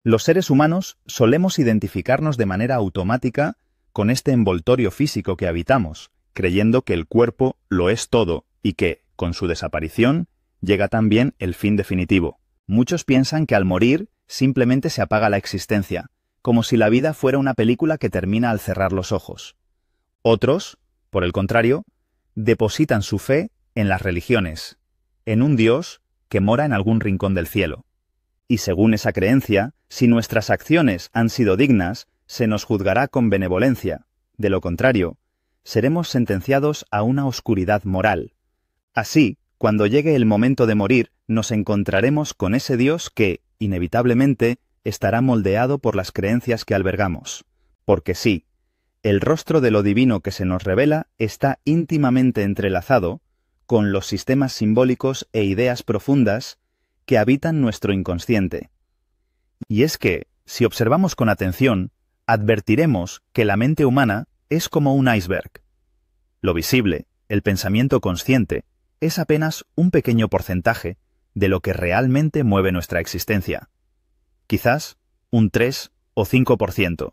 Los seres humanos solemos identificarnos de manera automática con este envoltorio físico que habitamos, creyendo que el cuerpo lo es todo y que, con su desaparición, llega también el fin definitivo. Muchos piensan que al morir simplemente se apaga la existencia, como si la vida fuera una película que termina al cerrar los ojos. Otros, por el contrario, depositan su fe en las religiones, en un Dios que mora en algún rincón del cielo. Y según esa creencia, si nuestras acciones han sido dignas, se nos juzgará con benevolencia. De lo contrario, seremos sentenciados a una oscuridad moral. Así, cuando llegue el momento de morir, nos encontraremos con ese Dios que, inevitablemente, estará moldeado por las creencias que albergamos. Porque sí, el rostro de lo divino que se nos revela está íntimamente entrelazado con los sistemas simbólicos e ideas profundas que habitan nuestro inconsciente. Y es que, si observamos con atención, advertiremos que la mente humana es como un iceberg. Lo visible, el pensamiento consciente, es apenas un pequeño porcentaje de lo que realmente mueve nuestra existencia. Quizás un 3 o 5%.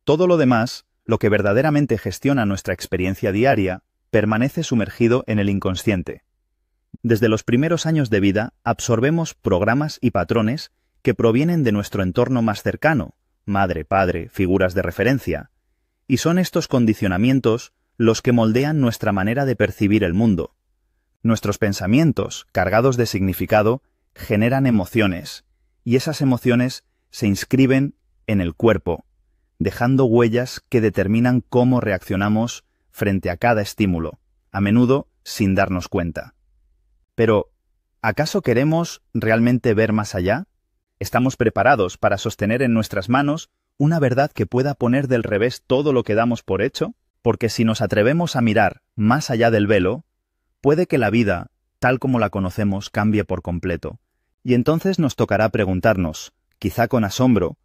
Todo lo demás, lo que verdaderamente gestiona nuestra experiencia diaria, permanece sumergido en el inconsciente. Desde los primeros años de vida absorbemos programas y patrones que provienen de nuestro entorno más cercano, madre, padre, figuras de referencia, y son estos condicionamientos los que moldean nuestra manera de percibir el mundo. Nuestros pensamientos, cargados de significado, generan emociones, y esas emociones se inscriben en el cuerpo, dejando huellas que determinan cómo reaccionamos frente a cada estímulo, a menudo sin darnos cuenta. Pero, ¿acaso queremos realmente ver más allá? ¿Estamos preparados para sostener en nuestras manos una verdad que pueda poner del revés todo lo que damos por hecho? Porque si nos atrevemos a mirar más allá del velo, puede que la vida, tal como la conocemos, cambie por completo. Y entonces nos tocará preguntarnos, quizá con asombro,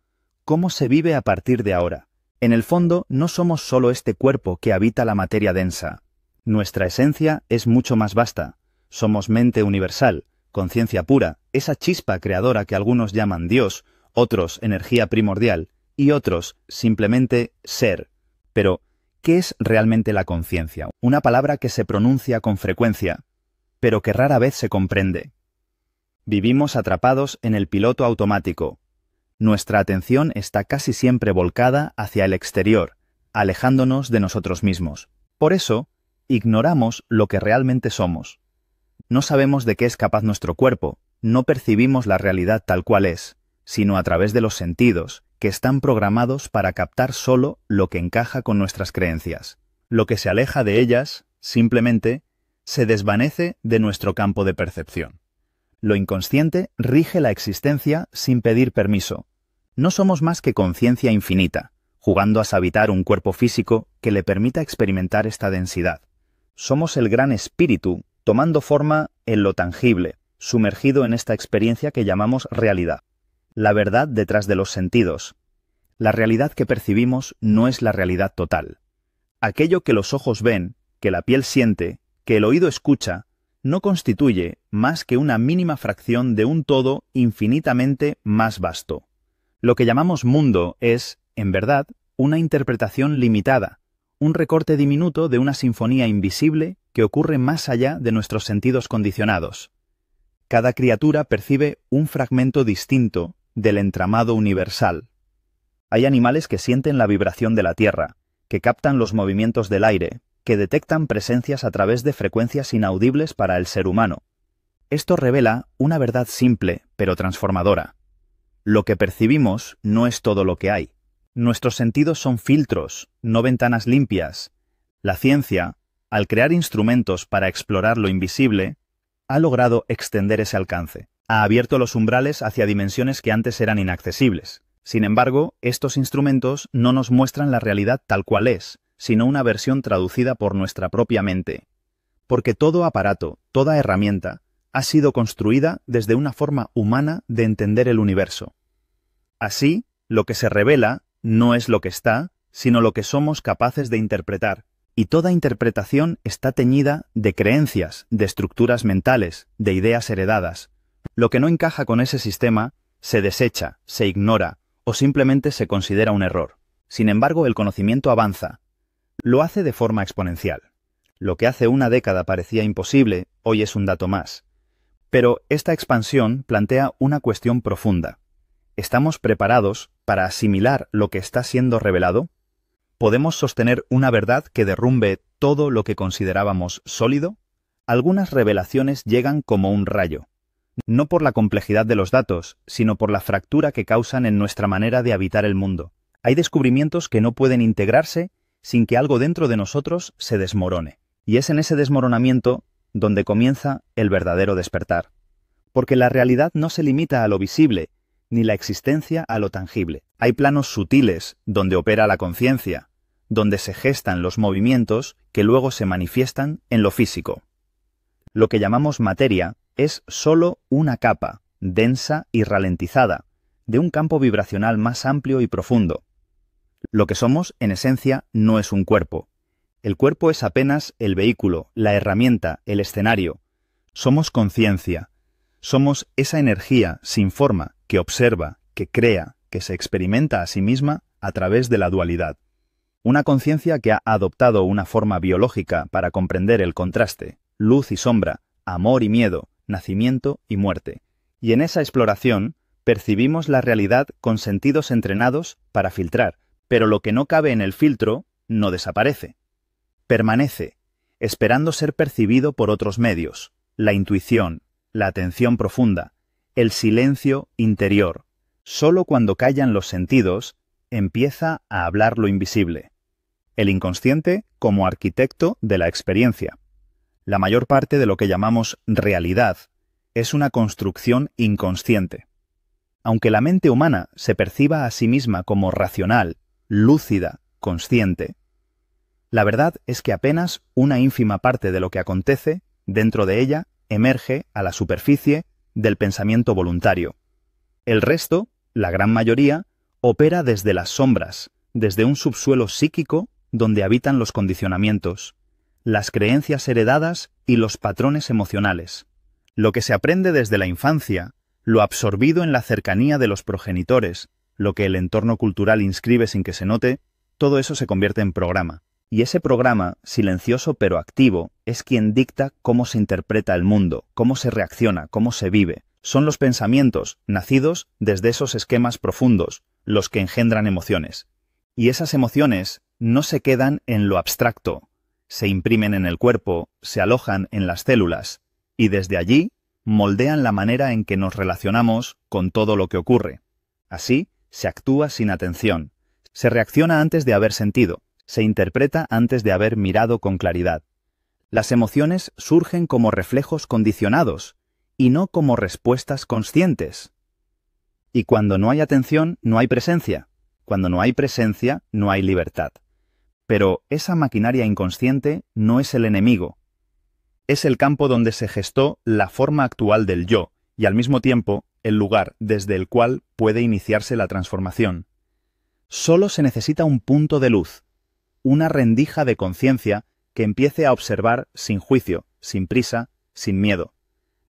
¿cómo se vive a partir de ahora? En el fondo, no somos solo este cuerpo que habita la materia densa. Nuestra esencia es mucho más vasta. Somos mente universal, conciencia pura, esa chispa creadora que algunos llaman Dios, otros energía primordial y otros simplemente ser. Pero, ¿qué es realmente la conciencia? Una palabra que se pronuncia con frecuencia, pero que rara vez se comprende. Vivimos atrapados en el piloto automático. Nuestra atención está casi siempre volcada hacia el exterior, alejándonos de nosotros mismos. Por eso, ignoramos lo que realmente somos. No sabemos de qué es capaz nuestro cuerpo, no percibimos la realidad tal cual es, sino a través de los sentidos, que están programados para captar solo lo que encaja con nuestras creencias. Lo que se aleja de ellas, simplemente, se desvanece de nuestro campo de percepción. Lo inconsciente rige la existencia sin pedir permiso. No somos más que conciencia infinita, jugando a habitar un cuerpo físico que le permita experimentar esta densidad. Somos el gran espíritu tomando forma en lo tangible, sumergido en esta experiencia que llamamos realidad. La verdad detrás de los sentidos. La realidad que percibimos no es la realidad total. Aquello que los ojos ven, que la piel siente, que el oído escucha, no constituye más que una mínima fracción de un todo infinitamente más vasto. Lo que llamamos mundo es, en verdad, una interpretación limitada, un recorte diminuto de una sinfonía invisible que ocurre más allá de nuestros sentidos condicionados. Cada criatura percibe un fragmento distinto del entramado universal. Hay animales que sienten la vibración de la tierra, que captan los movimientos del aire, que detectan presencias a través de frecuencias inaudibles para el ser humano. Esto revela una verdad simple, pero transformadora. Lo que percibimos no es todo lo que hay. Nuestros sentidos son filtros, no ventanas limpias. La ciencia, al crear instrumentos para explorar lo invisible, ha logrado extender ese alcance. Ha abierto los umbrales hacia dimensiones que antes eran inaccesibles. Sin embargo, estos instrumentos no nos muestran la realidad tal cual es, sino una versión traducida por nuestra propia mente. Porque todo aparato, toda herramienta, ha sido construida desde una forma humana de entender el universo. Así, lo que se revela no es lo que está, sino lo que somos capaces de interpretar. Y toda interpretación está teñida de creencias, de estructuras mentales, de ideas heredadas. Lo que no encaja con ese sistema se desecha, se ignora o simplemente se considera un error. Sin embargo, el conocimiento avanza. Lo hace de forma exponencial. Lo que hace una década parecía imposible, hoy es un dato más. Pero esta expansión plantea una cuestión profunda. ¿Estamos preparados para asimilar lo que está siendo revelado? ¿Podemos sostener una verdad que derrumbe todo lo que considerábamos sólido? Algunas revelaciones llegan como un rayo. No por la complejidad de los datos, sino por la fractura que causan en nuestra manera de habitar el mundo. Hay descubrimientos que no pueden integrarse sin que algo dentro de nosotros se desmorone. Y es en ese desmoronamiento donde comienza el verdadero despertar. Porque la realidad no se limita a lo visible, ni la existencia a lo tangible. Hay planos sutiles donde opera la conciencia, donde se gestan los movimientos que luego se manifiestan en lo físico. Lo que llamamos materia es solo una capa, densa y ralentizada, de un campo vibracional más amplio y profundo. Lo que somos, en esencia, no es un cuerpo. El cuerpo es apenas el vehículo, la herramienta, el escenario. Somos conciencia. Somos esa energía sin forma que observa, que crea, que se experimenta a sí misma a través de la dualidad. Una conciencia que ha adoptado una forma biológica para comprender el contraste, luz y sombra, amor y miedo, nacimiento y muerte. Y en esa exploración percibimos la realidad con sentidos entrenados para filtrar, pero lo que no cabe en el filtro no desaparece. Permanece, esperando ser percibido por otros medios, la intuición, la atención profunda, el silencio interior. Solo cuando callan los sentidos, empieza a hablar lo invisible. El inconsciente como arquitecto de la experiencia. La mayor parte de lo que llamamos realidad es una construcción inconsciente. Aunque la mente humana se perciba a sí misma como racional, lúcida, consciente, la verdad es que apenas una ínfima parte de lo que acontece dentro de ella emerge a la superficie del pensamiento voluntario. El resto, la gran mayoría, opera desde las sombras, desde un subsuelo psíquico donde habitan los condicionamientos, las creencias heredadas y los patrones emocionales. Lo que se aprende desde la infancia, lo absorbido en la cercanía de los progenitores, lo que el entorno cultural inscribe sin que se note, todo eso se convierte en programa. Y ese programa, silencioso pero activo, es quien dicta cómo se interpreta el mundo, cómo se reacciona, cómo se vive. Son los pensamientos, nacidos desde esos esquemas profundos, los que engendran emociones. Y esas emociones no se quedan en lo abstracto, se imprimen en el cuerpo, se alojan en las células, y desde allí moldean la manera en que nos relacionamos con todo lo que ocurre. Así, se actúa sin atención, se reacciona antes de haber sentido, se interpreta antes de haber mirado con claridad. Las emociones surgen como reflejos condicionados, y no como respuestas conscientes. Y cuando no hay atención, no hay presencia. Cuando no hay presencia, no hay libertad. Pero esa maquinaria inconsciente no es el enemigo. Es el campo donde se gestó la forma actual del yo, y al mismo tiempo, el lugar desde el cual puede iniciarse la transformación. Solo se necesita un punto de luz, una rendija de conciencia que empiece a observar sin juicio, sin prisa, sin miedo.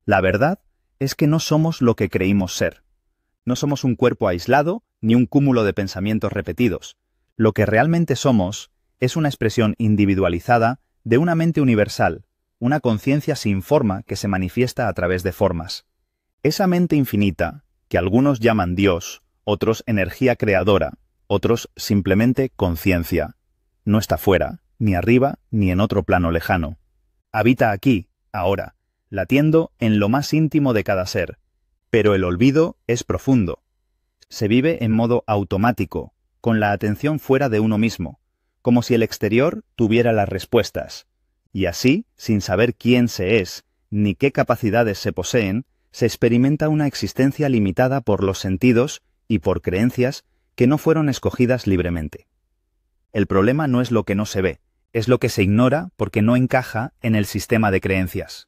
La verdad es que no somos lo que creímos ser. No somos un cuerpo aislado ni un cúmulo de pensamientos repetidos. Lo que realmente somos es una expresión individualizada de una mente universal, una conciencia sin forma que se manifiesta a través de formas. Esa mente infinita, que algunos llaman Dios, otros energía creadora, otros simplemente conciencia, no está fuera, ni arriba, ni en otro plano lejano. Habita aquí, ahora, latiendo en lo más íntimo de cada ser. Pero el olvido es profundo. Se vive en modo automático, con la atención fuera de uno mismo, como si el exterior tuviera las respuestas. Y así, sin saber quién se es, ni qué capacidades se poseen, se experimenta una existencia limitada por los sentidos y por creencias que no fueron escogidas libremente. El problema no es lo que no se ve, es lo que se ignora porque no encaja en el sistema de creencias.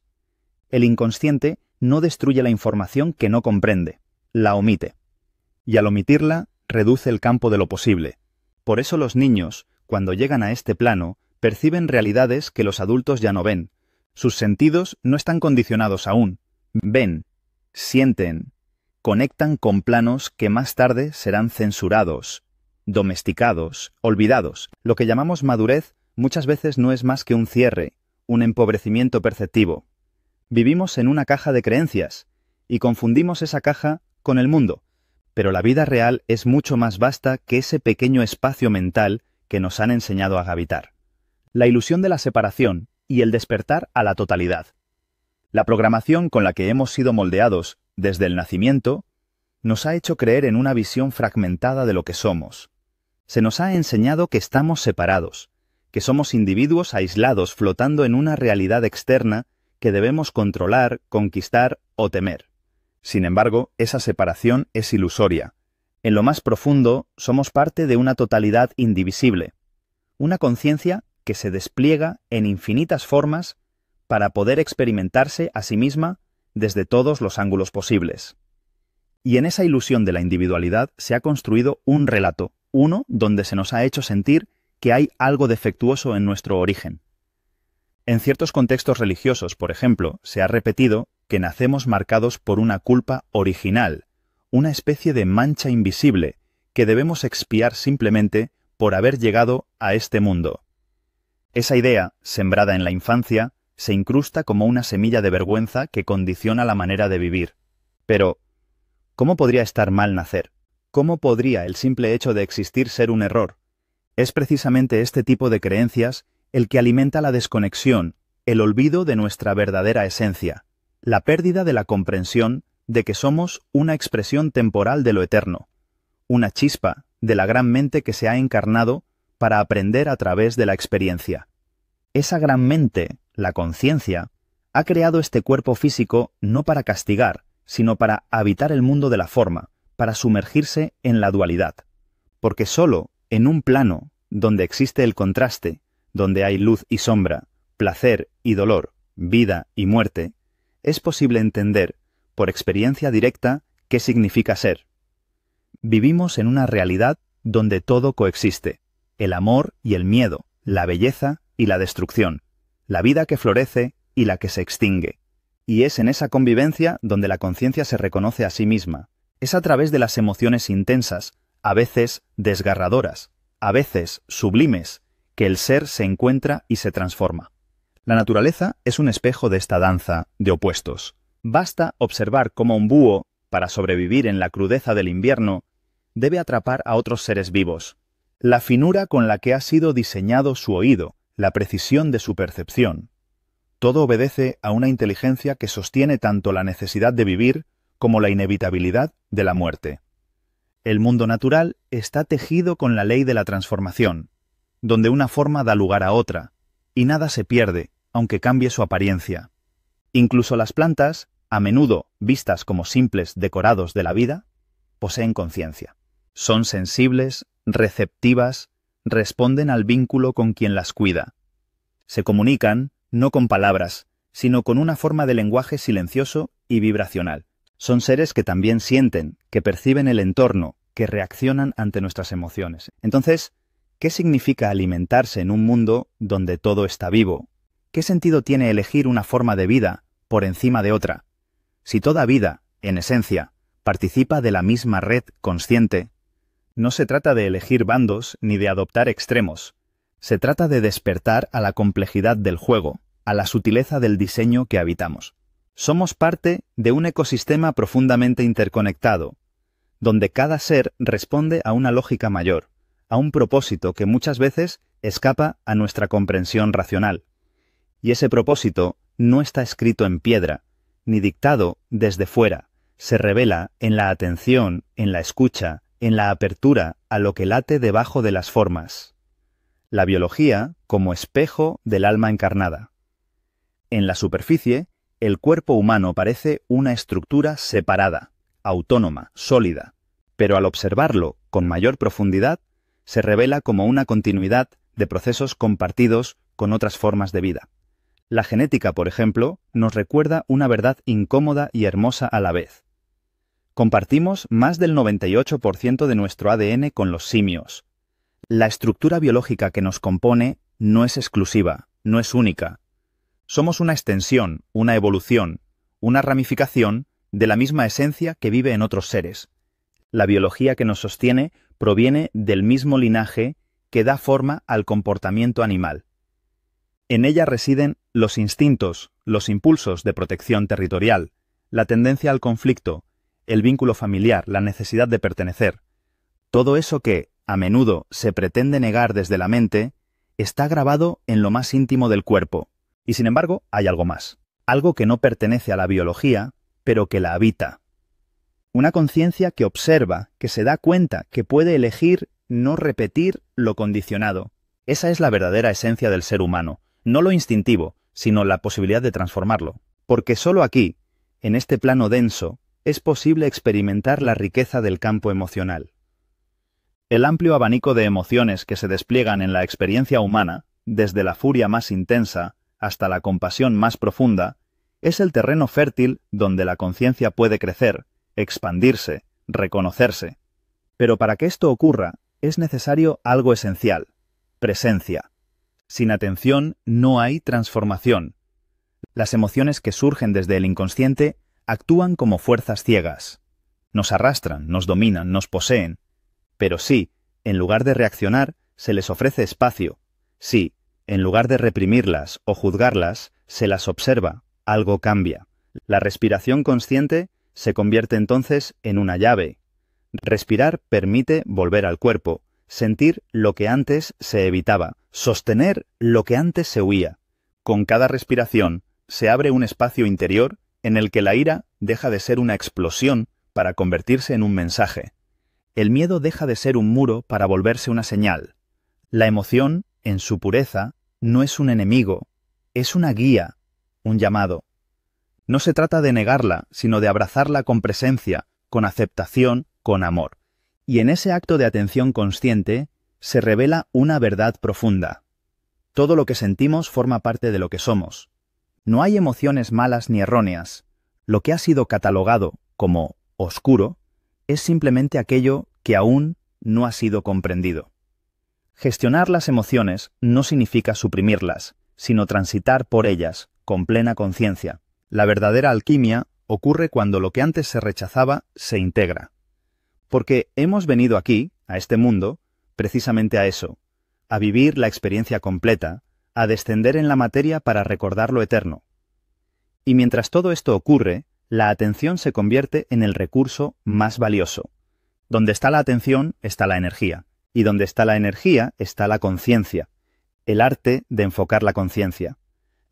El inconsciente no destruye la información que no comprende, la omite. Y al omitirla, reduce el campo de lo posible. Por eso los niños, cuando llegan a este plano, perciben realidades que los adultos ya no ven. Sus sentidos no están condicionados aún. Ven, sienten, conectan con planos que más tarde serán censurados, domesticados, olvidados. Lo que llamamos madurez muchas veces no es más que un cierre, un empobrecimiento perceptivo. Vivimos en una caja de creencias y confundimos esa caja con el mundo, pero la vida real es mucho más vasta que ese pequeño espacio mental que nos han enseñado a habitar. La ilusión de la separación y el despertar a la totalidad. La programación con la que hemos sido moldeados desde el nacimiento nos ha hecho creer en una visión fragmentada de lo que somos. Se nos ha enseñado que estamos separados, que somos individuos aislados flotando en una realidad externa que debemos controlar, conquistar o temer. Sin embargo, esa separación es ilusoria. En lo más profundo, somos parte de una totalidad indivisible, una conciencia que se despliega en infinitas formas para poder experimentarse a sí misma desde todos los ángulos posibles. Y en esa ilusión de la individualidad se ha construido un relato, uno donde se nos ha hecho sentir que hay algo defectuoso en nuestro origen. En ciertos contextos religiosos, por ejemplo, se ha repetido que nacemos marcados por una culpa original, una especie de mancha invisible que debemos expiar simplemente por haber llegado a este mundo. Esa idea, sembrada en la infancia, se incrusta como una semilla de vergüenza que condiciona la manera de vivir. Pero, ¿cómo podría estar mal nacer? ¿Cómo podría el simple hecho de existir ser un error? Es precisamente este tipo de creencias el que alimenta la desconexión, el olvido de nuestra verdadera esencia, la pérdida de la comprensión de que somos una expresión temporal de lo eterno, una chispa de la gran mente que se ha encarnado para aprender a través de la experiencia. Esa gran mente, la conciencia, ha creado este cuerpo físico no para castigar, sino para habitar el mundo de la forma, para sumergirse en la dualidad. Porque solo en un plano donde existe el contraste, donde hay luz y sombra, placer y dolor, vida y muerte, es posible entender, por experiencia directa, qué significa ser. Vivimos en una realidad donde todo coexiste, el amor y el miedo, la belleza y la destrucción, la vida que florece y la que se extingue. Y es en esa convivencia donde la conciencia se reconoce a sí misma. Es a través de las emociones intensas, a veces desgarradoras, a veces sublimes, que el ser se encuentra y se transforma. La naturaleza es un espejo de esta danza de opuestos. Basta observar cómo un búho, para sobrevivir en la crudeza del invierno, debe atrapar a otros seres vivos. La finura con la que ha sido diseñado su oído, la precisión de su percepción. Todo obedece a una inteligencia que sostiene tanto la necesidad de vivir como la inevitabilidad de la muerte. El mundo natural está tejido con la ley de la transformación, donde una forma da lugar a otra, y nada se pierde, aunque cambie su apariencia. Incluso las plantas, a menudo vistas como simples decorados de la vida, poseen conciencia. Son sensibles, receptivas, responden al vínculo con quien las cuida. Se comunican, no con palabras, sino con una forma de lenguaje silencioso y vibracional. Son seres que también sienten, que perciben el entorno, que reaccionan ante nuestras emociones. Entonces, ¿qué significa alimentarse en un mundo donde todo está vivo? ¿Qué sentido tiene elegir una forma de vida por encima de otra? Si toda vida, en esencia, participa de la misma red consciente, no se trata de elegir bandos ni de adoptar extremos. Se trata de despertar a la complejidad del juego, a la sutileza del diseño que habitamos. Somos parte de un ecosistema profundamente interconectado, donde cada ser responde a una lógica mayor, a un propósito que muchas veces escapa a nuestra comprensión racional. Y ese propósito no está escrito en piedra, ni dictado desde fuera. Se revela en la atención, en la escucha, en la apertura a lo que late debajo de las formas. La biología como espejo del alma encarnada. En la superficie, el cuerpo humano parece una estructura separada, autónoma, sólida, pero al observarlo con mayor profundidad, se revela como una continuidad de procesos compartidos con otras formas de vida. La genética, por ejemplo, nos recuerda una verdad incómoda y hermosa a la vez. Compartimos más del 98% de nuestro ADN con los simios. La estructura biológica que nos compone no es exclusiva, no es única. Somos una extensión, una evolución, una ramificación de la misma esencia que vive en otros seres. La biología que nos sostiene proviene del mismo linaje que da forma al comportamiento animal. En ella residen los instintos, los impulsos de protección territorial, la tendencia al conflicto, el vínculo familiar, la necesidad de pertenecer. Todo eso que, a menudo, se pretende negar desde la mente, está grabado en lo más íntimo del cuerpo. Y sin embargo, hay algo más. Algo que no pertenece a la biología, pero que la habita. Una conciencia que observa, que se da cuenta, que puede elegir no repetir lo condicionado. Esa es la verdadera esencia del ser humano, no lo instintivo, sino la posibilidad de transformarlo. Porque solo aquí, en este plano denso, es posible experimentar la riqueza del campo emocional. El amplio abanico de emociones que se despliegan en la experiencia humana, desde la furia más intensa hasta la compasión más profunda, es el terreno fértil donde la conciencia puede crecer, expandirse, reconocerse. Pero para que esto ocurra, es necesario algo esencial: presencia. Sin atención no hay transformación. Las emociones que surgen desde el inconsciente actúan como fuerzas ciegas. Nos arrastran, nos dominan, nos poseen. Pero sí, en lugar de reaccionar, se les ofrece espacio. Sí, en lugar de reprimirlas o juzgarlas, se las observa, algo cambia. La respiración consciente se convierte entonces en una llave. Respirar permite volver al cuerpo, sentir lo que antes se evitaba, sostener lo que antes se huía. Con cada respiración se abre un espacio interior en el que la ira deja de ser una explosión para convertirse en un mensaje. El miedo deja de ser un muro para volverse una señal. La emoción, en su pureza, no es un enemigo, es una guía, un llamado. No se trata de negarla, sino de abrazarla con presencia, con aceptación, con amor. Y en ese acto de atención consciente se revela una verdad profunda. Todo lo que sentimos forma parte de lo que somos. No hay emociones malas ni erróneas. Lo que ha sido catalogado como oscuro es simplemente aquello que aún no ha sido comprendido. Gestionar las emociones no significa suprimirlas, sino transitar por ellas con plena conciencia. La verdadera alquimia ocurre cuando lo que antes se rechazaba se integra. Porque hemos venido aquí, a este mundo, precisamente a eso, a vivir la experiencia completa, a descender en la materia para recordar lo eterno. Y mientras todo esto ocurre, la atención se convierte en el recurso más valioso. Donde está la atención está la energía, y donde está la energía está la conciencia, el arte de enfocar la conciencia.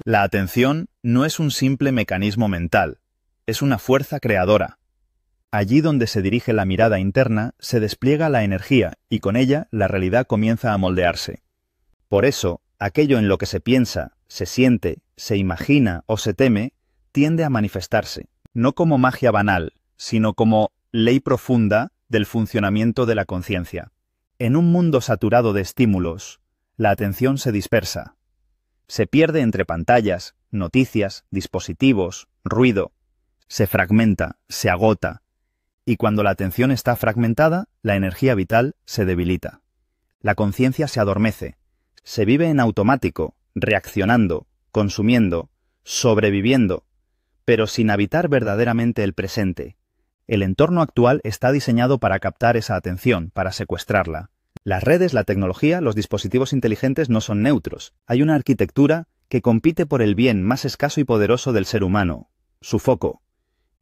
La atención no es un simple mecanismo mental, es una fuerza creadora. Allí donde se dirige la mirada interna se despliega la energía y con ella la realidad comienza a moldearse. Por eso, aquello en lo que se piensa, se siente, se imagina o se teme, tiende a manifestarse, no como magia banal, sino como ley profunda del funcionamiento de la conciencia. En un mundo saturado de estímulos, la atención se dispersa. Se pierde entre pantallas, noticias, dispositivos, ruido. Se fragmenta, se agota. Y cuando la atención está fragmentada, la energía vital se debilita. La conciencia se adormece. Se vive en automático, reaccionando, consumiendo, sobreviviendo, pero sin habitar verdaderamente el presente. El entorno actual está diseñado para captar esa atención, para secuestrarla. Las redes, la tecnología, los dispositivos inteligentes no son neutros. Hay una arquitectura que compite por el bien más escaso y poderoso del ser humano, su foco.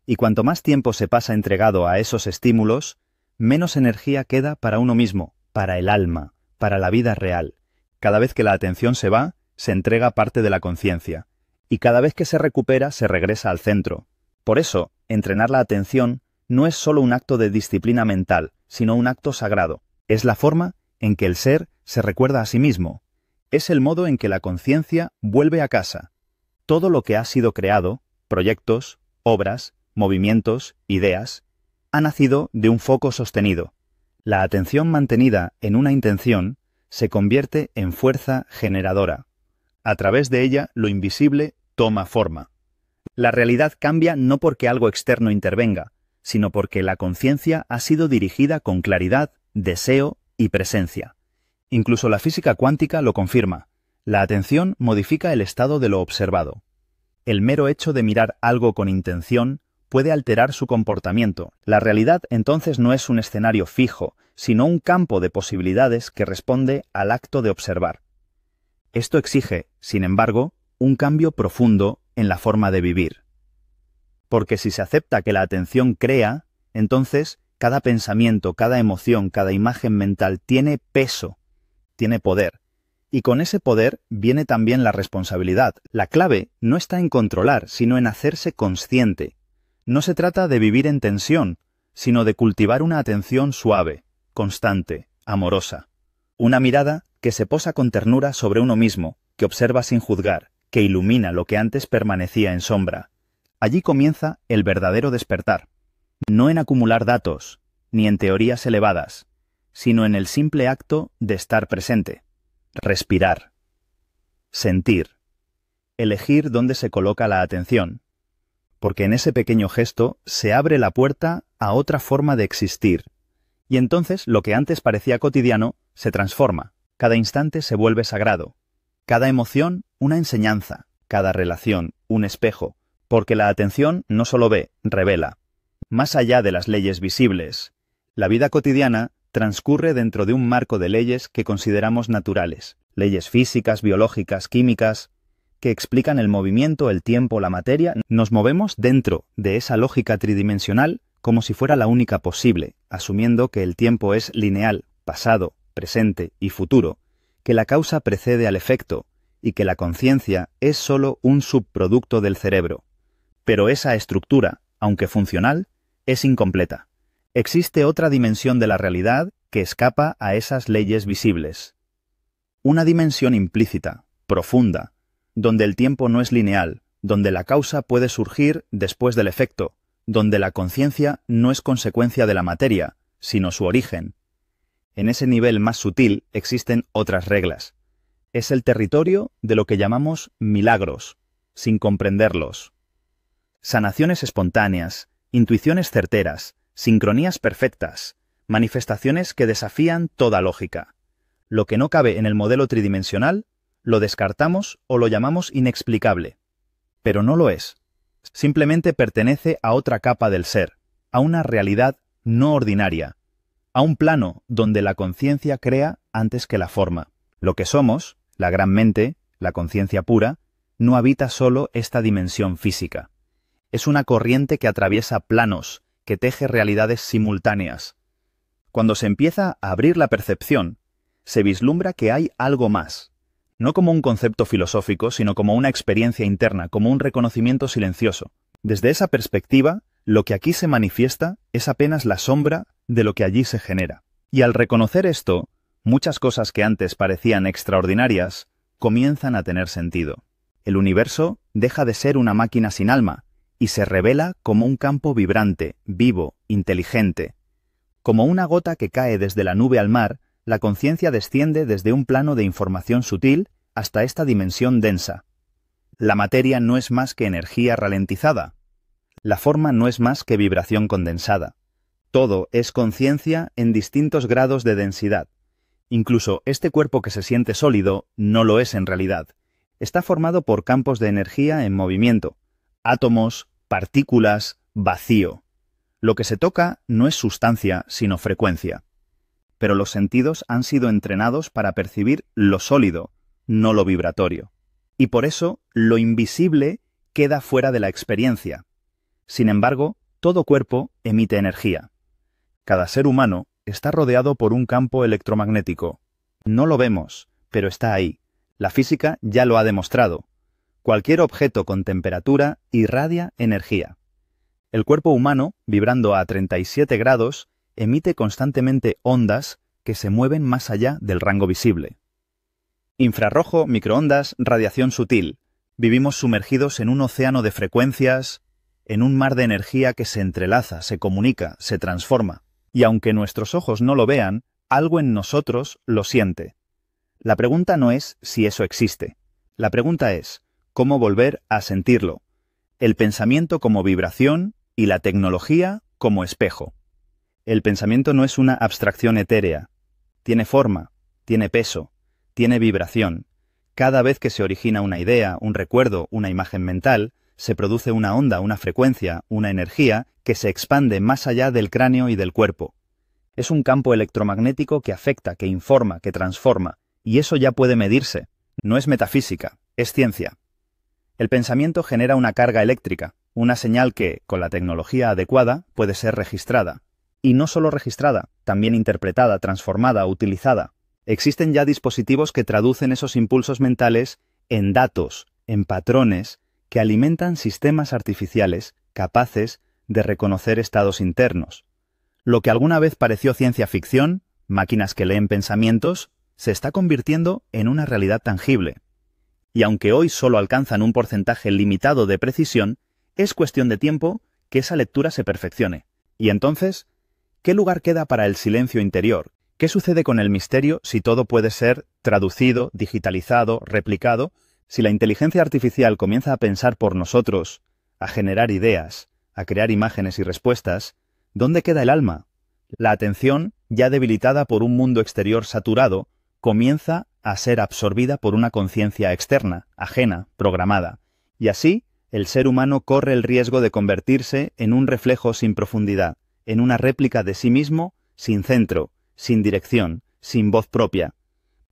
Y cuanto más tiempo se pasa entregado a esos estímulos, menos energía queda para uno mismo, para el alma, para la vida real. Cada vez que la atención se va, se entrega parte de la conciencia. Y cada vez que se recupera, se regresa al centro. Por eso, entrenar la atención no es solo un acto de disciplina mental, sino un acto sagrado. Es la forma en que el ser se recuerda a sí mismo. Es el modo en que la conciencia vuelve a casa. Todo lo que ha sido creado, proyectos, obras, movimientos, ideas, ha nacido de un foco sostenido. La atención mantenida en una intención se convierte en fuerza generadora. A través de ella, lo invisible toma forma. La realidad cambia no porque algo externo intervenga, sino porque la conciencia ha sido dirigida con claridad, deseo y presencia. Incluso la física cuántica lo confirma. La atención modifica el estado de lo observado. El mero hecho de mirar algo con intención puede alterar su comportamiento. La realidad entonces no es un escenario fijo, sino un campo de posibilidades que responde al acto de observar. Esto exige, sin embargo, un cambio profundo en la forma de vivir. Porque si se acepta que la atención crea, entonces cada pensamiento, cada emoción, cada imagen mental tiene peso, tiene poder. Y con ese poder viene también la responsabilidad. La clave no está en controlar, sino en hacerse consciente. No se trata de vivir en tensión, sino de cultivar una atención suave, constante, amorosa. Una mirada que se posa con ternura sobre uno mismo, que observa sin juzgar, que ilumina lo que antes permanecía en sombra. Allí comienza el verdadero despertar. No en acumular datos, ni en teorías elevadas, sino en el simple acto de estar presente. Respirar. Sentir. Elegir dónde se coloca la atención. Porque en ese pequeño gesto se abre la puerta a otra forma de existir. Y entonces lo que antes parecía cotidiano se transforma. Cada instante se vuelve sagrado. Cada emoción, una enseñanza. Cada relación, un espejo. Porque la atención no solo ve, revela. Más allá de las leyes visibles, la vida cotidiana transcurre dentro de un marco de leyes que consideramos naturales. Leyes físicas, biológicas, químicas, que explican el movimiento, el tiempo, la materia. Nos movemos dentro de esa lógica tridimensional como si fuera la única posible, asumiendo que el tiempo es lineal, pasado, presente y futuro, que la causa precede al efecto y que la conciencia es solo un subproducto del cerebro. Pero esa estructura, aunque funcional, es incompleta. Existe otra dimensión de la realidad que escapa a esas leyes visibles. Una dimensión implícita, profunda, donde el tiempo no es lineal, donde la causa puede surgir después del efecto, donde la conciencia no es consecuencia de la materia, sino su origen. En ese nivel más sutil existen otras reglas. Es el territorio de lo que llamamos milagros, sin comprenderlos. Sanaciones espontáneas, intuiciones certeras, sincronías perfectas, manifestaciones que desafían toda lógica. Lo que no cabe en el modelo tridimensional, lo descartamos o lo llamamos inexplicable. Pero no lo es. Simplemente pertenece a otra capa del ser, a una realidad no ordinaria, a un plano donde la conciencia crea antes que la forma. Lo que somos, la gran mente, la conciencia pura, no habita solo esta dimensión física. Es una corriente que atraviesa planos, que teje realidades simultáneas. Cuando se empieza a abrir la percepción, se vislumbra que hay algo más, no como un concepto filosófico, sino como una experiencia interna, como un reconocimiento silencioso. Desde esa perspectiva, lo que aquí se manifiesta es apenas la sombra de lo que allí se genera. Y al reconocer esto, muchas cosas que antes parecían extraordinarias comienzan a tener sentido. El universo deja de ser una máquina sin alma, y se revela como un campo vibrante, vivo, inteligente. Como una gota que cae desde la nube al mar, la conciencia desciende desde un plano de información sutil hasta esta dimensión densa. La materia no es más que energía ralentizada. La forma no es más que vibración condensada. Todo es conciencia en distintos grados de densidad. Incluso este cuerpo que se siente sólido no lo es en realidad. Está formado por campos de energía en movimiento. Átomos, partículas, vacío. Lo que se toca no es sustancia, sino frecuencia. Pero los sentidos han sido entrenados para percibir lo sólido, no lo vibratorio. Y por eso, lo invisible queda fuera de la experiencia. Sin embargo, todo cuerpo emite energía. Cada ser humano está rodeado por un campo electromagnético. No lo vemos, pero está ahí. La física ya lo ha demostrado. Cualquier objeto con temperatura irradia energía. El cuerpo humano, vibrando a 37 grados, emite constantemente ondas que se mueven más allá del rango visible. Infrarrojo, microondas, radiación sutil. Vivimos sumergidos en un océano de frecuencias, en un mar de energía que se entrelaza, se comunica, se transforma. Y aunque nuestros ojos no lo vean, algo en nosotros lo siente. La pregunta no es si eso existe. La pregunta es, ¿cómo volver a sentirlo? El pensamiento como vibración y la tecnología como espejo. El pensamiento no es una abstracción etérea. Tiene forma, tiene peso, tiene vibración. Cada vez que se origina una idea, un recuerdo, una imagen mental, se produce una onda, una frecuencia, una energía que se expande más allá del cráneo y del cuerpo. Es un campo electromagnético que afecta, que informa, que transforma, y eso ya puede medirse. No es metafísica, es ciencia. El pensamiento genera una carga eléctrica, una señal que, con la tecnología adecuada, puede ser registrada. Y no solo registrada, también interpretada, transformada, utilizada. Existen ya dispositivos que traducen esos impulsos mentales en datos, en patrones, que alimentan sistemas artificiales capaces de reconocer estados internos. Lo que alguna vez pareció ciencia ficción, máquinas que leen pensamientos, se está convirtiendo en una realidad tangible. Y aunque hoy solo alcanzan un porcentaje limitado de precisión, es cuestión de tiempo que esa lectura se perfeccione. Y entonces, ¿qué lugar queda para el silencio interior? ¿Qué sucede con el misterio si todo puede ser traducido, digitalizado, replicado? Si la inteligencia artificial comienza a pensar por nosotros, a generar ideas, a crear imágenes y respuestas, ¿dónde queda el alma? La atención, ya debilitada por un mundo exterior saturado, comienza a ser absorbida por una conciencia externa, ajena, programada. Y así, el ser humano corre el riesgo de convertirse en un reflejo sin profundidad, en una réplica de sí mismo, sin centro, sin dirección, sin voz propia.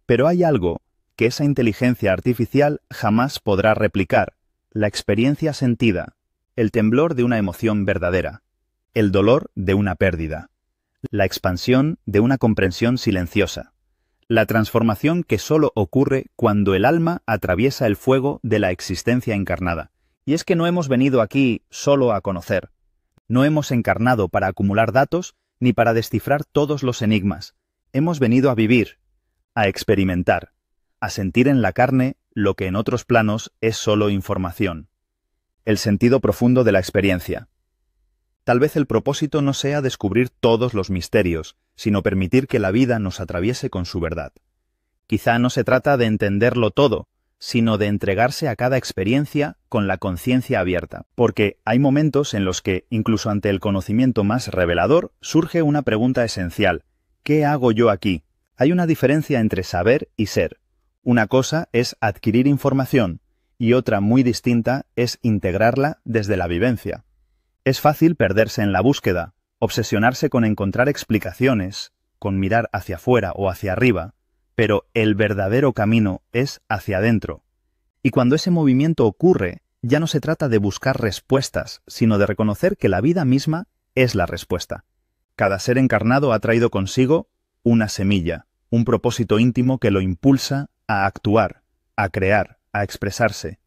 Pero hay algo que esa inteligencia artificial jamás podrá replicar: la experiencia sentida, el temblor de una emoción verdadera, el dolor de una pérdida, la expansión de una comprensión silenciosa, la transformación que solo ocurre cuando el alma atraviesa el fuego de la existencia encarnada. Y es que no hemos venido aquí solo a conocer. No hemos encarnado para acumular datos ni para descifrar todos los enigmas. Hemos venido a vivir, a experimentar, a sentir en la carne lo que en otros planos es solo información. El sentido profundo de la experiencia. Tal vez el propósito no sea descubrir todos los misterios, sino permitir que la vida nos atraviese con su verdad. Quizá no se trata de entenderlo todo, sino de entregarse a cada experiencia con la conciencia abierta. Porque hay momentos en los que, incluso ante el conocimiento más revelador, surge una pregunta esencial: ¿qué hago yo aquí? Hay una diferencia entre saber y ser. Una cosa es adquirir información, y otra muy distinta es integrarla desde la vivencia. Es fácil perderse en la búsqueda, obsesionarse con encontrar explicaciones, con mirar hacia afuera o hacia arriba, pero el verdadero camino es hacia adentro. Y cuando ese movimiento ocurre, ya no se trata de buscar respuestas, sino de reconocer que la vida misma es la respuesta. Cada ser encarnado ha traído consigo una semilla, un propósito íntimo que lo impulsa a actuar, a crear, a expresarse.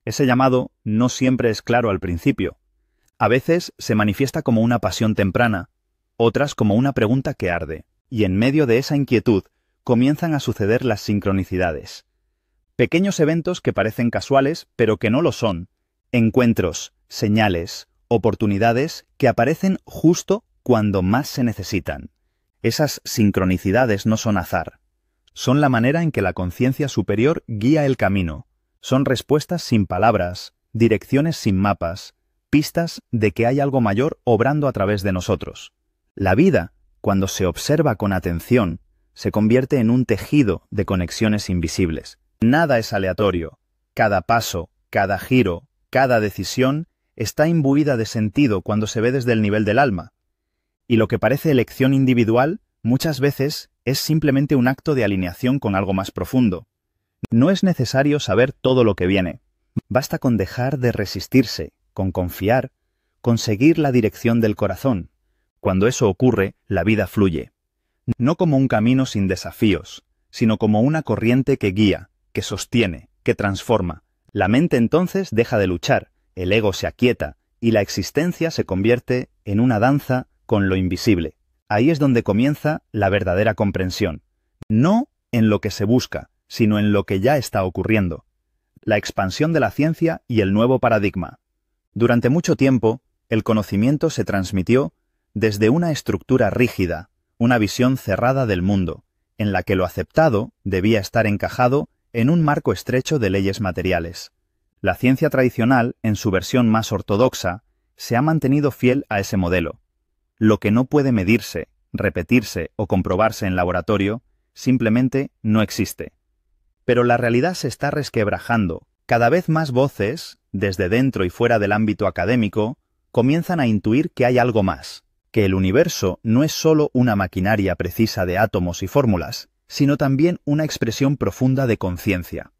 Ese llamado no siempre es claro al principio. A veces se manifiesta como una pasión temprana, otras como una pregunta que arde, y en medio de esa inquietud comienzan a suceder las sincronicidades. Pequeños eventos que parecen casuales, pero que no lo son. Encuentros, señales, oportunidades que aparecen justo cuando más se necesitan. Esas sincronicidades no son azar. Son la manera en que la conciencia superior guía el camino. Son respuestas sin palabras, direcciones sin mapas, pistas de que hay algo mayor obrando a través de nosotros. La vida, cuando se observa con atención, se convierte en un tejido de conexiones invisibles. Nada es aleatorio. Cada paso, cada giro, cada decisión está imbuida de sentido cuando se ve desde el nivel del alma. Y lo que parece elección individual, muchas veces es simplemente un acto de alineación con algo más profundo. No es necesario saber todo lo que viene. Basta con dejar de resistirse, con confiar, con seguir la dirección del corazón. Cuando eso ocurre, la vida fluye. No como un camino sin desafíos, sino como una corriente que guía, que sostiene, que transforma. La mente entonces deja de luchar, el ego se aquieta, y la existencia se convierte en una danza con lo invisible. Ahí es donde comienza la verdadera comprensión. No en lo que se busca, sino en lo que ya está ocurriendo. La expansión de la ciencia y el nuevo paradigma. Durante mucho tiempo, el conocimiento se transmitió desde una estructura rígida, una visión cerrada del mundo, en la que lo aceptado debía estar encajado en un marco estrecho de leyes materiales. La ciencia tradicional, en su versión más ortodoxa, se ha mantenido fiel a ese modelo. Lo que no puede medirse, repetirse o comprobarse en laboratorio, simplemente no existe. Pero la realidad se está resquebrajando, Cada vez más voces, desde dentro y fuera del ámbito académico, comienzan a intuir que hay algo más, que el universo no es solo una maquinaria precisa de átomos y fórmulas, sino también una expresión profunda de conciencia.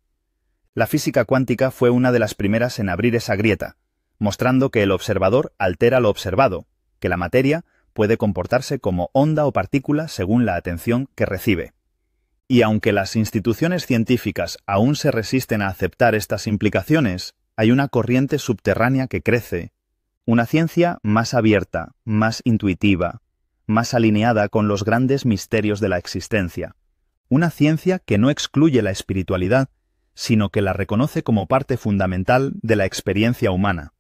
La física cuántica fue una de las primeras en abrir esa grieta, mostrando que el observador altera lo observado, que la materia puede comportarse como onda o partícula según la atención que recibe. Y aunque las instituciones científicas aún se resisten a aceptar estas implicaciones, hay una corriente subterránea que crece, una ciencia más abierta, más intuitiva, más alineada con los grandes misterios de la existencia. Una ciencia que no excluye la espiritualidad, sino que la reconoce como parte fundamental de la experiencia humana.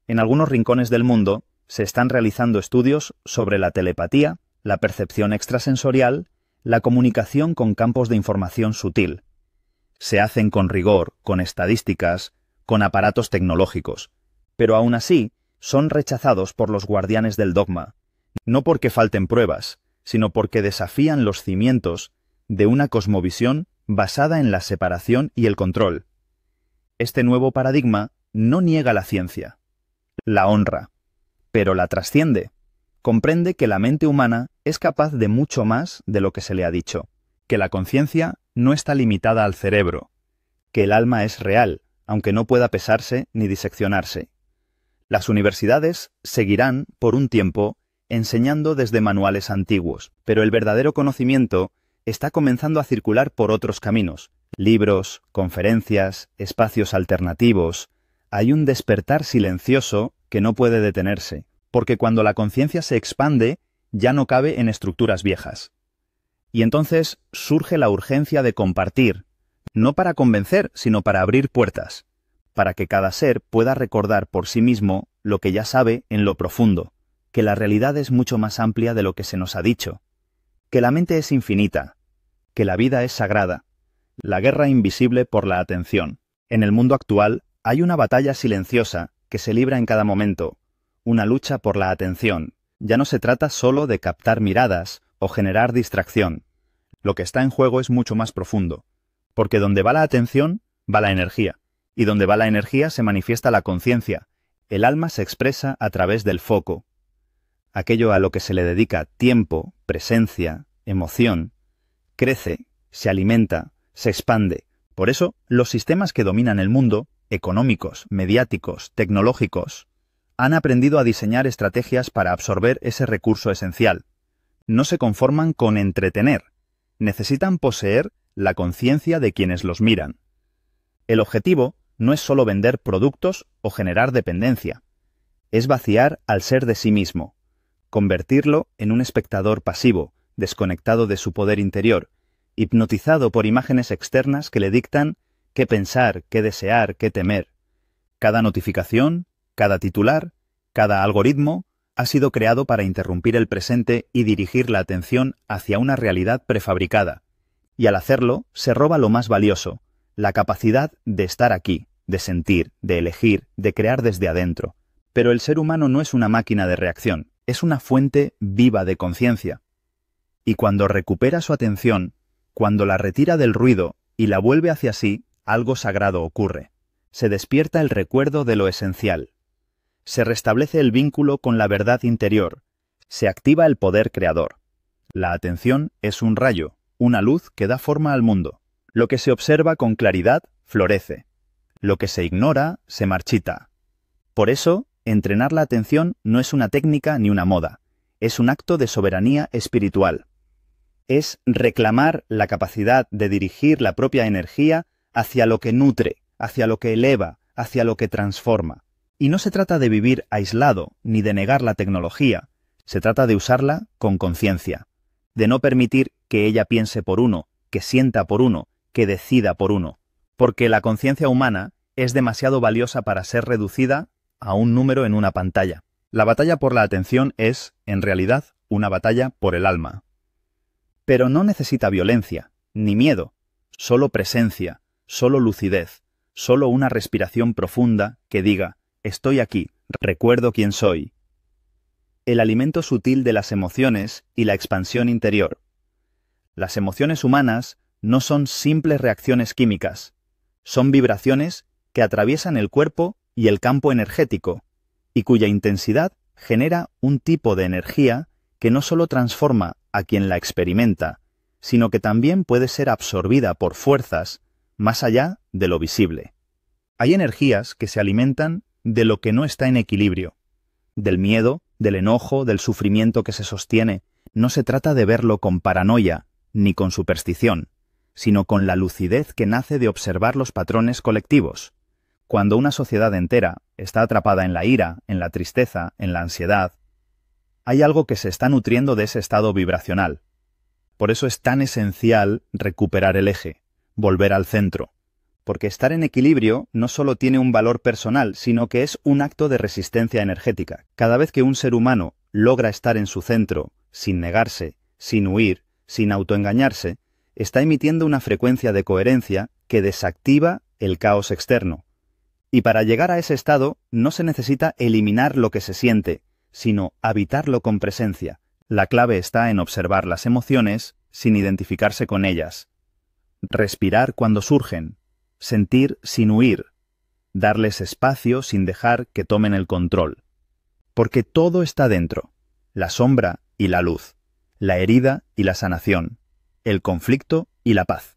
En algunos rincones del mundo se están realizando estudios sobre la telepatía, la percepción extrasensorial, la comunicación con campos de información sutil. Se hacen con rigor, con estadísticas, con aparatos tecnológicos, pero aún así son rechazados por los guardianes del dogma, no porque falten pruebas, sino porque desafían los cimientos de una cosmovisión basada en la separación y el control. Este nuevo paradigma no niega la ciencia, la honra, pero la trasciende. Comprende que la mente humana es capaz de mucho más de lo que se le ha dicho, que la conciencia no está limitada al cerebro, que el alma es real, aunque no pueda pesarse ni diseccionarse. Las universidades seguirán, por un tiempo, enseñando desde manuales antiguos, pero el verdadero conocimiento está comenzando a circular por otros caminos, libros, conferencias, espacios alternativos. Hay un despertar silencioso que no puede detenerse, porque cuando la conciencia se expande, ya no cabe en estructuras viejas. Y entonces surge la urgencia de compartir, no para convencer, sino para abrir puertas, para que cada ser pueda recordar por sí mismo lo que ya sabe en lo profundo, que la realidad es mucho más amplia de lo que se nos ha dicho, que la mente es infinita, que la vida es sagrada, la guerra invisible por la atención. En el mundo actual hay una batalla silenciosa que se libra en cada momento, una lucha por la atención. Ya no se trata solo de captar miradas o generar distracción. Lo que está en juego es mucho más profundo, porque donde va la atención, va la energía, y donde va la energía se manifiesta la conciencia. El alma se expresa a través del foco. Aquello a lo que se le dedica tiempo, presencia, emoción, crece, se alimenta, se expande. Por eso, los sistemas que dominan el mundo, económicos, mediáticos, tecnológicos, han aprendido a diseñar estrategias para absorber ese recurso esencial. No se conforman con entretener, necesitan poseer la conciencia de quienes los miran. El objetivo no es solo vender productos o generar dependencia, es vaciar al ser de sí mismo, convertirlo en un espectador pasivo, desconectado de su poder interior, hipnotizado por imágenes externas que le dictan qué pensar, qué desear, qué temer. Cada notificación, cada titular, cada algoritmo ha sido creado para interrumpir el presente y dirigir la atención hacia una realidad prefabricada. Y al hacerlo, se roba lo más valioso, la capacidad de estar aquí, de sentir, de elegir, de crear desde adentro. Pero el ser humano no es una máquina de reacción, es una fuente viva de conciencia. Y cuando recupera su atención, cuando la retira del ruido y la vuelve hacia sí, algo sagrado ocurre. Se despierta el recuerdo de lo esencial. Se restablece el vínculo con la verdad interior. Se activa el poder creador. La atención es un rayo, una luz que da forma al mundo. Lo que se observa con claridad florece. Lo que se ignora se marchita. Por eso, entrenar la atención no es una técnica ni una moda. Es un acto de soberanía espiritual. Es reclamar la capacidad de dirigir la propia energía hacia lo que nutre, hacia lo que eleva, hacia lo que transforma. Y no se trata de vivir aislado ni de negar la tecnología, se trata de usarla con conciencia, de no permitir que ella piense por uno, que sienta por uno, que decida por uno, porque la conciencia humana es demasiado valiosa para ser reducida a un número en una pantalla. La batalla por la atención es, en realidad, una batalla por el alma. Pero no necesita violencia, ni miedo, solo presencia, solo lucidez, solo una respiración profunda que diga: estoy aquí, recuerdo quién soy. El alimento sutil de las emociones y la expansión interior. Las emociones humanas no son simples reacciones químicas, Son vibraciones que atraviesan el cuerpo y el campo energético, y cuya intensidad genera un tipo de energía que no solo transforma a quien la experimenta, sino que también puede ser absorbida por fuerzas más allá de lo visible. Hay energías que se alimentan de lo que no está en equilibrio, del miedo, del enojo, del sufrimiento que se sostiene. No se trata de verlo con paranoia ni con superstición, sino con la lucidez que nace de observar los patrones colectivos. Cuando una sociedad entera está atrapada en la ira, en la tristeza, en la ansiedad, hay algo que se está nutriendo de ese estado vibracional. Por eso es tan esencial recuperar el eje, volver al centro, porque estar en equilibrio no solo tiene un valor personal, sino que es un acto de resistencia energética. Cada vez que un ser humano logra estar en su centro, sin negarse, sin huir, sin autoengañarse, está emitiendo una frecuencia de coherencia que desactiva el caos externo. Y para llegar a ese estado no se necesita eliminar lo que se siente, sino habitarlo con presencia. La clave está en observar las emociones sin identificarse con ellas, respirar cuando surgen, sentir sin huir, darles espacio sin dejar que tomen el control. Porque todo está dentro, la sombra y la luz, la herida y la sanación, el conflicto y la paz.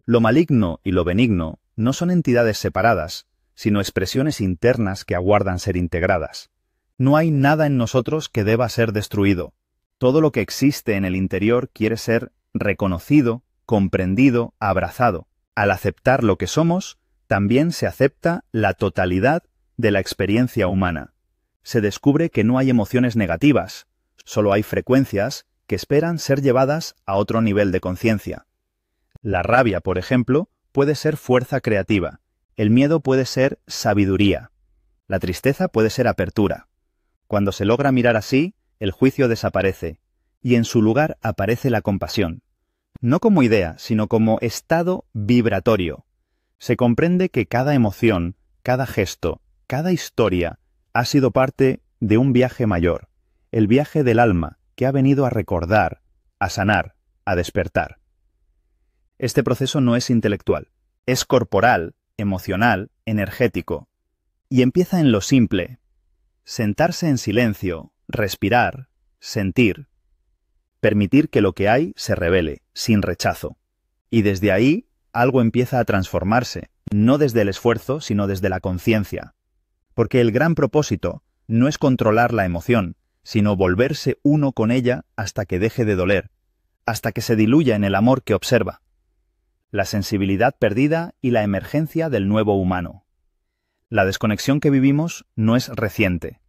Lo maligno y lo benigno no son entidades separadas, sino expresiones internas que aguardan ser integradas. No hay nada en nosotros que deba ser destruido. Todo lo que existe en el interior quiere ser reconocido, comprendido, abrazado. Al aceptar lo que somos, también se acepta la totalidad de la experiencia humana. Se descubre que no hay emociones negativas, solo hay frecuencias que esperan ser llevadas a otro nivel de conciencia. La rabia, por ejemplo, puede ser fuerza creativa, el miedo puede ser sabiduría, la tristeza puede ser apertura. Cuando se logra mirar así, el juicio desaparece, y en su lugar aparece la compasión. No como idea, sino como estado vibratorio. Se comprende que cada emoción, cada gesto, cada historia ha sido parte de un viaje mayor, el viaje del alma que ha venido a recordar, a sanar, a despertar. Este proceso no es intelectual, es corporal, emocional, energético, y empieza en lo simple. Sentarse en silencio, respirar, sentir, permitir que lo que hay se revele, sin rechazo. Y desde ahí, algo empieza a transformarse, no desde el esfuerzo, sino desde la conciencia. Porque el gran propósito no es controlar la emoción, sino volverse uno con ella hasta que deje de doler, hasta que se diluya en el amor que observa. La sensibilidad perdida y la emergencia del nuevo humano. La desconexión que vivimos no es reciente.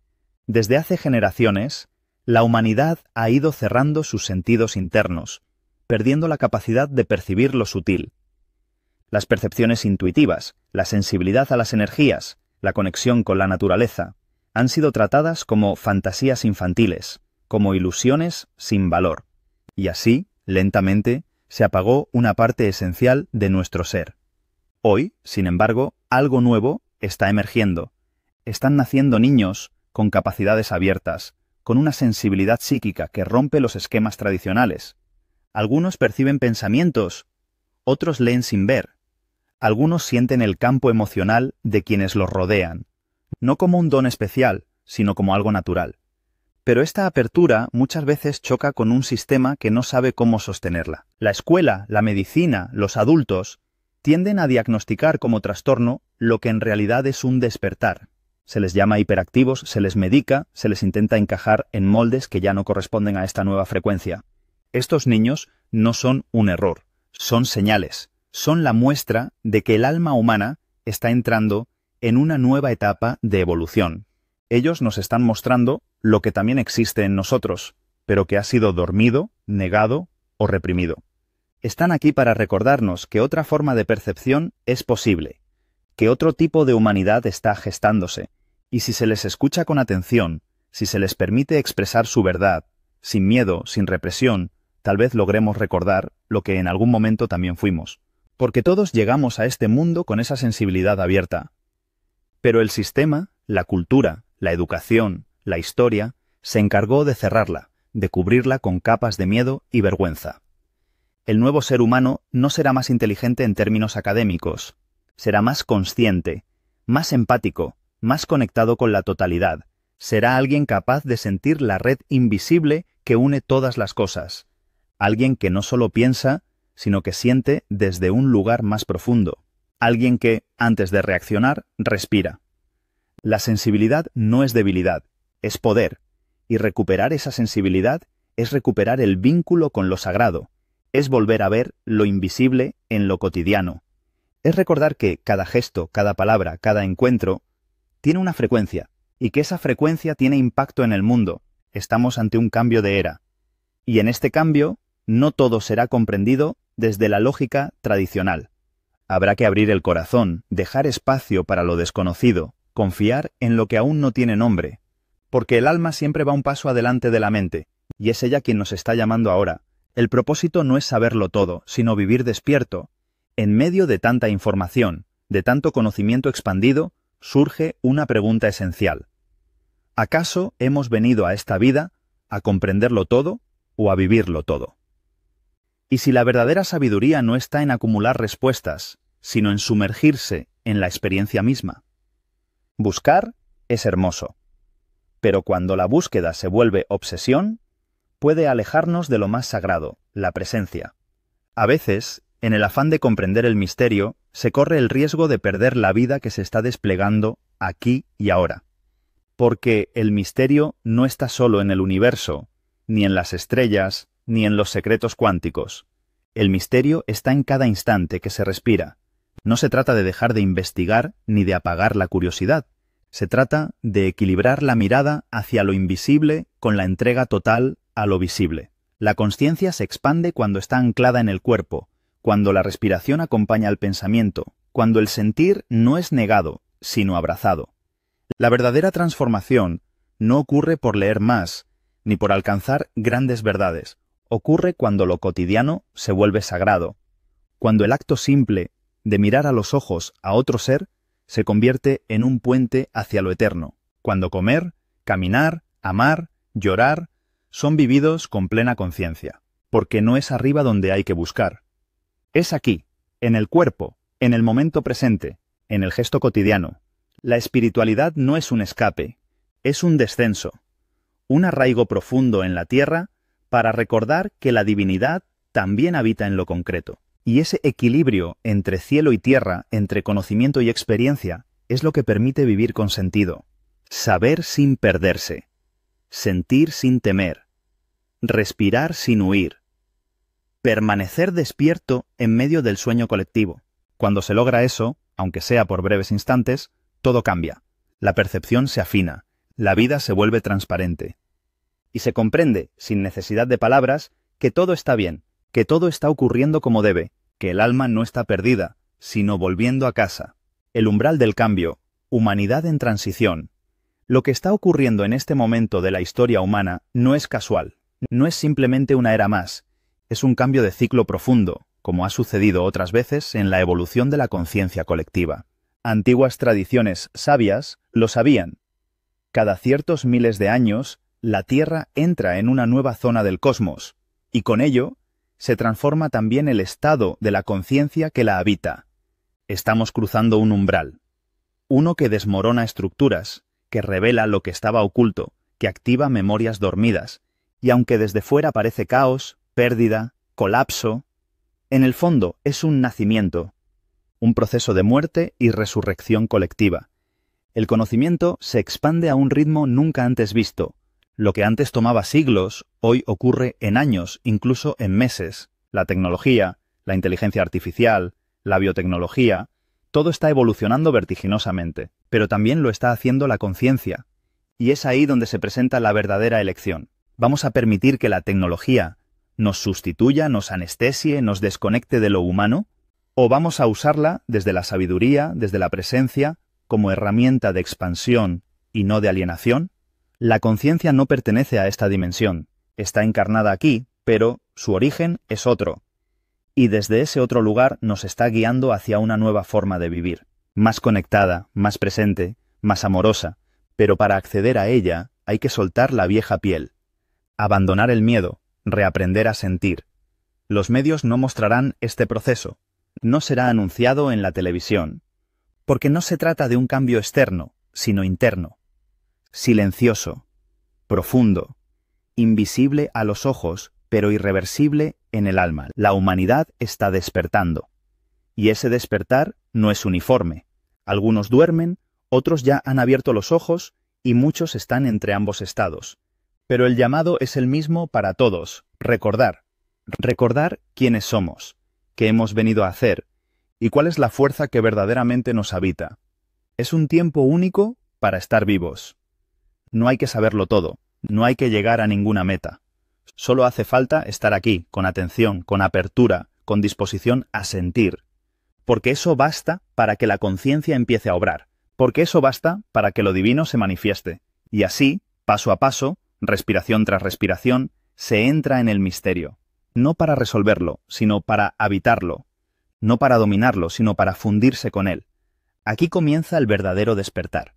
Desde hace generaciones, la humanidad ha ido cerrando sus sentidos internos, perdiendo la capacidad de percibir lo sutil. Las percepciones intuitivas, la sensibilidad a las energías, la conexión con la naturaleza, han sido tratadas como fantasías infantiles, como ilusiones sin valor. Y así, lentamente, se apagó una parte esencial de nuestro ser. Hoy, sin embargo, algo nuevo está emergiendo. Están naciendo niños con capacidades abiertas, con una sensibilidad psíquica que rompe los esquemas tradicionales. Algunos perciben pensamientos, otros leen sin ver. Algunos sienten el campo emocional de quienes los rodean, no como un don especial, sino como algo natural. Pero esta apertura muchas veces choca con un sistema que no sabe cómo sostenerla. La escuela, la medicina, los adultos tienden a diagnosticar como trastorno lo que en realidad es un despertar. Se les llama hiperactivos, se les medica, se les intenta encajar en moldes que ya no corresponden a esta nueva frecuencia. Estos niños no son un error, son señales, son la muestra de que el alma humana está entrando en una nueva etapa de evolución. Ellos nos están mostrando lo que también existe en nosotros, pero que ha sido dormido, negado o reprimido. Están aquí para recordarnos que otra forma de percepción es posible, que otro tipo de humanidad está gestándose, y si se les escucha con atención, si se les permite expresar su verdad, sin miedo, sin represión, tal vez logremos recordar lo que en algún momento también fuimos. Porque todos llegamos a este mundo con esa sensibilidad abierta. Pero el sistema, la cultura, la educación, la historia, se encargó de cerrarla, de cubrirla con capas de miedo y vergüenza. El nuevo ser humano no será más inteligente en términos académicos, será más consciente, más empático, más conectado con la totalidad. Será alguien capaz de sentir la red invisible que une todas las cosas. Alguien que no solo piensa, sino que siente desde un lugar más profundo. Alguien que, antes de reaccionar, respira. La sensibilidad no es debilidad, es poder. Y recuperar esa sensibilidad es recuperar el vínculo con lo sagrado. Es volver a ver lo invisible en lo cotidiano. Es recordar que cada gesto, cada palabra, cada encuentro tiene una frecuencia, y que esa frecuencia tiene impacto en el mundo. Estamos ante un cambio de era. Y en este cambio, no todo será comprendido desde la lógica tradicional. Habrá que abrir el corazón, dejar espacio para lo desconocido, confiar en lo que aún no tiene nombre. Porque el alma siempre va un paso adelante de la mente, y es ella quien nos está llamando ahora. El propósito no es saberlo todo, sino vivir despierto. En medio de tanta información, de tanto conocimiento expandido, surge una pregunta esencial. ¿Acaso hemos venido a esta vida a comprenderlo todo o a vivirlo todo? Y si la verdadera sabiduría no está en acumular respuestas, sino en sumergirse en la experiencia misma. Buscar es hermoso, pero cuando la búsqueda se vuelve obsesión, puede alejarnos de lo más sagrado, la presencia. A veces, en el afán de comprender el misterio, se corre el riesgo de perder la vida que se está desplegando aquí y ahora. Porque el misterio no está solo en el universo, ni en las estrellas, ni en los secretos cuánticos. El misterio está en cada instante que se respira. No se trata de dejar de investigar ni de apagar la curiosidad. Se trata de equilibrar la mirada hacia lo invisible con la entrega total a lo visible. La consciencia se expande cuando está anclada en el cuerpo, cuando la respiración acompaña al pensamiento, cuando el sentir no es negado, sino abrazado. La verdadera transformación no ocurre por leer más, ni por alcanzar grandes verdades. Ocurre cuando lo cotidiano se vuelve sagrado, cuando el acto simple de mirar a los ojos a otro ser se convierte en un puente hacia lo eterno, cuando comer, caminar, amar, llorar, son vividos con plena conciencia, porque no es arriba donde hay que buscar. Es aquí, en el cuerpo, en el momento presente, en el gesto cotidiano. La espiritualidad no es un escape, es un descenso, un arraigo profundo en la tierra para recordar que la divinidad también habita en lo concreto. Y ese equilibrio entre cielo y tierra, entre conocimiento y experiencia, es lo que permite vivir con sentido. Saber sin perderse, sentir sin temer, respirar sin huir, permanecer despierto en medio del sueño colectivo. Cuando se logra eso, aunque sea por breves instantes, todo cambia. La percepción se afina, la vida se vuelve transparente. Y se comprende, sin necesidad de palabras, que todo está bien, que todo está ocurriendo como debe, que el alma no está perdida, sino volviendo a casa. El umbral del cambio, humanidad en transición. Lo que está ocurriendo en este momento de la historia humana no es casual, no es simplemente una era más, es un cambio de ciclo profundo, como ha sucedido otras veces en la evolución de la conciencia colectiva. Antiguas tradiciones sabias lo sabían. Cada ciertos miles de años, la Tierra entra en una nueva zona del cosmos, y con ello se transforma también el estado de la conciencia que la habita. Estamos cruzando un umbral, uno que desmorona estructuras, que revela lo que estaba oculto, que activa memorias dormidas, y aunque desde fuera parece caos, pérdida, colapso, en el fondo es un nacimiento, un proceso de muerte y resurrección colectiva. El conocimiento se expande a un ritmo nunca antes visto. Lo que antes tomaba siglos, hoy ocurre en años, incluso en meses. La tecnología, la inteligencia artificial, la biotecnología, todo está evolucionando vertiginosamente, pero también lo está haciendo la conciencia. Y es ahí donde se presenta la verdadera elección. ¿Vamos a permitir que la tecnología nos sustituya, nos anestesie, nos desconecte de lo humano? ¿O vamos a usarla desde la sabiduría, desde la presencia, como herramienta de expansión y no de alienación? La conciencia no pertenece a esta dimensión, está encarnada aquí, pero su origen es otro. Y desde ese otro lugar nos está guiando hacia una nueva forma de vivir, más conectada, más presente, más amorosa, pero para acceder a ella hay que soltar la vieja piel, abandonar el miedo, reaprender a sentir. Los medios no mostrarán este proceso, no será anunciado en la televisión, porque no se trata de un cambio externo, sino interno, silencioso, profundo, invisible a los ojos, pero irreversible en el alma. La humanidad está despertando, y ese despertar no es uniforme. Algunos duermen, otros ya han abierto los ojos y muchos están entre ambos estados. Pero el llamado es el mismo para todos: recordar quiénes somos, qué hemos venido a hacer y cuál es la fuerza que verdaderamente nos habita. Es un tiempo único para estar vivos. No hay que saberlo todo, no hay que llegar a ninguna meta. Solo hace falta estar aquí, con atención, con apertura, con disposición a sentir. Porque eso basta para que la conciencia empiece a obrar, porque eso basta para que lo divino se manifieste. Y así, paso a paso, respiración tras respiración, se entra en el misterio. No para resolverlo, sino para habitarlo. No para dominarlo, sino para fundirse con él. Aquí comienza el verdadero despertar.